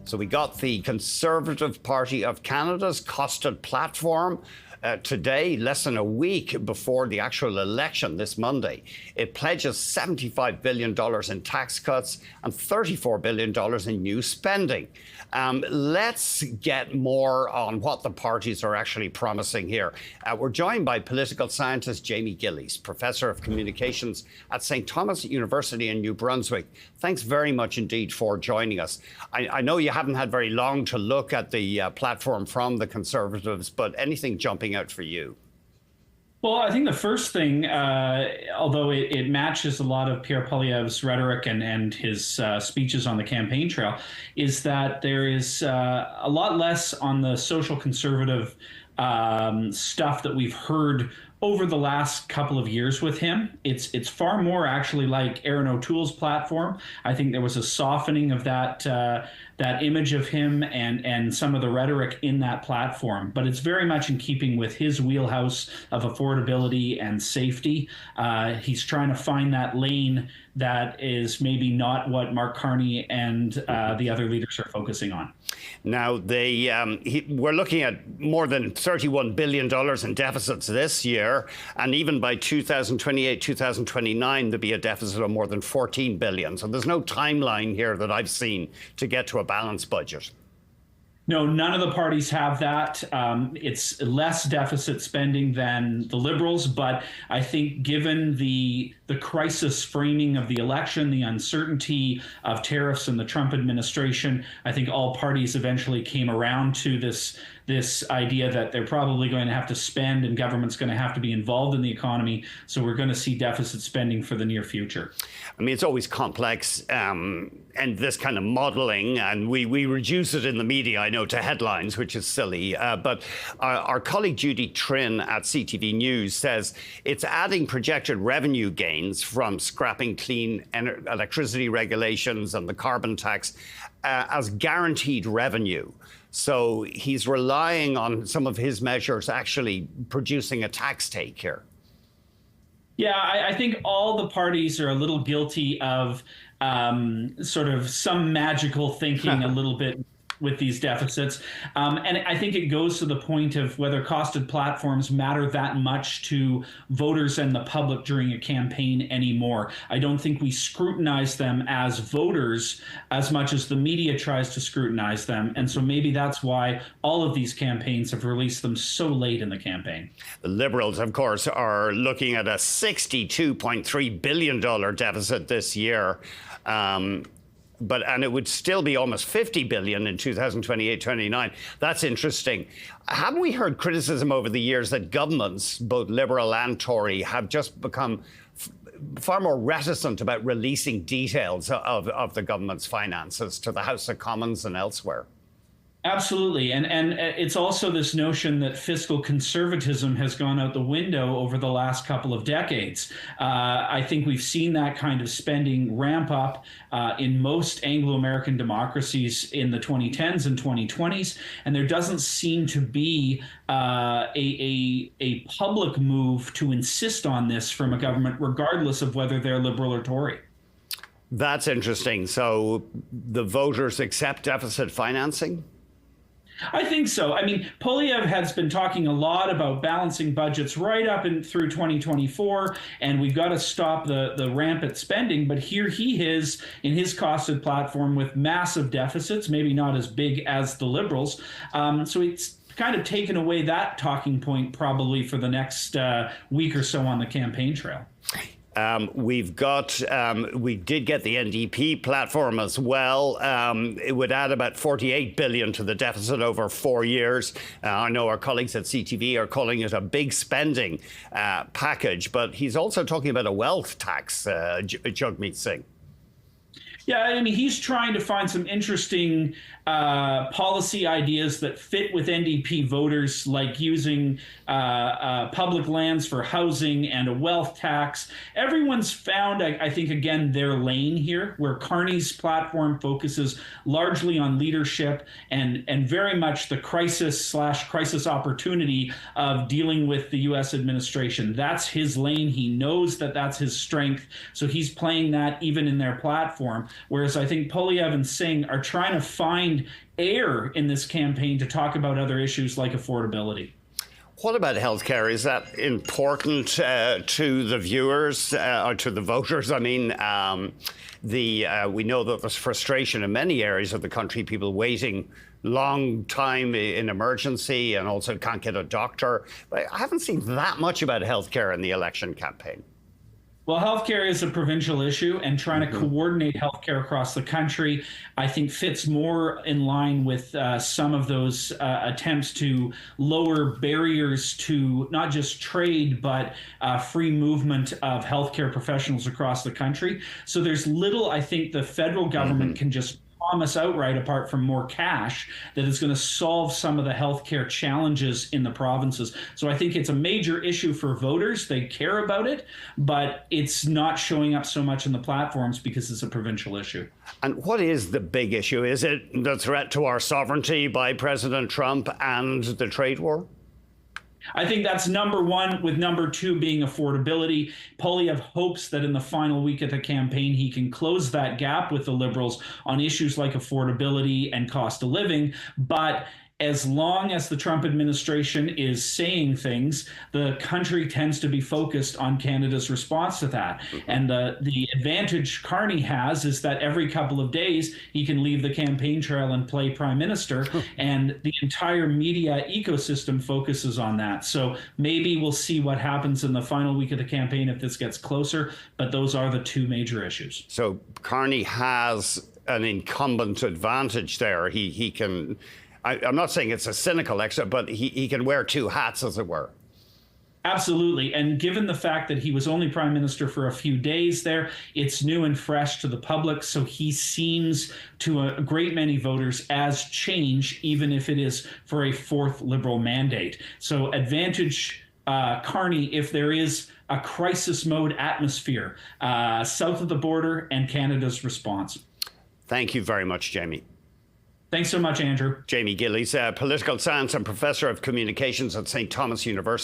So we got the Conservative Party of Canada's costed platform. Today, less than a week before the actual election this Monday. It pledges $75 billion in tax cuts and $34 billion in new spending. Let's get more on what the parties are actually promising here. We're joined by political scientist Jamie Gillies, Professor of Communications at St. Thomas University in New Brunswick. Thanks very much indeed for joining us. I know you haven't had very long to look at the platform from the Conservatives, but anything jumping out for you? Well, I think the first thing, although it matches a lot of Pierre Poilievre's rhetoric and his speeches on the campaign trail, is that there is a lot less on the social conservative stuff that we've heard over the last couple of years with him. It's far more actually like Aaron O'Toole's platform. I think there was a softening of that image of him and some of the rhetoric in that platform. But it's very much in keeping with his wheelhouse of affordability and safety. He's trying to find that lane that is maybe not what Mark Carney and the other leaders are focusing on. Now, we're looking at more than $31 billion in deficits this year, and even by 2028, 2029, there'll be a deficit of more than $14 billion. So there's no timeline here that I've seen to get to a balanced budget. No, none of the parties have that. It's less deficit spending than the Liberals, but I think given the crisis framing of the election, the uncertainty of tariffs and the Trump administration, I think all parties eventually came around to this idea that they're probably going to have to spend and government's going to have to be involved in the economy. So we're going to see deficit spending for the near future. I mean, it's always complex and this kind of modeling, and we reduce it in the media, I know, to headlines, which is silly. But our colleague Judy Trinh at CTV News says it's adding projected revenue gains from scrapping clean electricity regulations and the carbon tax as guaranteed revenue. So he's relying on some of his measures actually producing a tax take here. Yeah, I think all the parties are a little guilty of sort of some magical thinking a little bit with these deficits. And I think it goes to the point of whether costed platforms matter that much to voters and the public during a campaign anymore. I don't think we scrutinize them as voters as much as the media tries to scrutinize them. And so maybe that's why all of these campaigns have released them so late in the campaign. The Liberals, of course, are looking at a $62.3 billion deficit this year. And it would still be almost $50 billion in 2028-29. That's interesting. Haven't we heard criticism over the years that governments, both Liberal and Tory, have just become far more reticent about releasing details of the government's finances to the House of Commons and elsewhere? Absolutely. And it's also this notion that fiscal conservatism has gone out the window over the last couple of decades. I think we've seen that kind of spending ramp up in most Anglo-American democracies in the 2010s and 2020s. And there doesn't seem to be a public move to insist on this from a government, regardless of whether they're Liberal or Tory. That's interesting. So the voters accept deficit financing? I think so. I mean, Poilievre has been talking a lot about balancing budgets right up and through 2024, and we've got to stop the rampant spending. But here he is in his costed platform with massive deficits, maybe not as big as the Liberals. So it's kind of taken away that talking point probably for the next week or so on the campaign trail. We did get the NDP platform as well. It would add about $48 billion to the deficit over 4 years. I know our colleagues at CTV are calling it a big spending package, but he's also talking about a wealth tax, Jagmeet Singh. Yeah, I mean, he's trying to find some interesting policy ideas that fit with NDP voters, like using public lands for housing and a wealth tax. Everyone's found, I think, again, their lane here, where Carney's platform focuses largely on leadership and very much the crisis opportunity of dealing with the U.S. administration. That's his lane. He knows that that's his strength. So he's playing that even in their platform. whereas I think Poilievre and Singh are trying to find air in this campaign to talk about other issues like affordability. What about healthcare? Is that important to the viewers or to the voters? I mean, we know that there's frustration in many areas of the country, people waiting long time in emergency and also can't get a doctor. But I haven't seen that much about healthcare in the election campaign. Well, healthcare is a provincial issue, and trying to coordinate healthcare across the country, I think, fits more in line with some of those attempts to lower barriers to not just trade, but free movement of healthcare professionals across the country. So there's little, I think, the federal government can just promise outright, apart from more cash, that is going to solve some of the healthcare challenges in the provinces. So I think it's a major issue for voters. They care about it, but it's not showing up so much in the platforms because it's a provincial issue. And what is the big issue? Is it the threat to our sovereignty by President Trump and the trade war? I think that's number one, with number two being affordability. Poilievre hopes that in the final week of the campaign, he can close that gap with the Liberals on issues like affordability and cost of living. But as long as the Trump administration is saying things, the country tends to be focused on Canada's response to that. And the advantage Carney has is that every couple of days he can leave the campaign trail and play prime minister, and the entire media ecosystem focuses on that. So maybe we'll see what happens in the final week of the campaign if this gets closer, but those are the two major issues. So Carney has an incumbent advantage there. He can... I'm not saying it's a cynical exit, but he can wear two hats, as it were. Absolutely. And given the fact that he was only prime minister for a few days there, it's new and fresh to the public. So he seems to a great many voters as change, even if it is for a fourth Liberal mandate. So advantage Carney if there is a crisis mode atmosphere south of the border and Canada's response. Thank you very much, Jamie. Thanks so much, Andrew. Jamie Gillies, political science and professor of communications at St. Thomas University.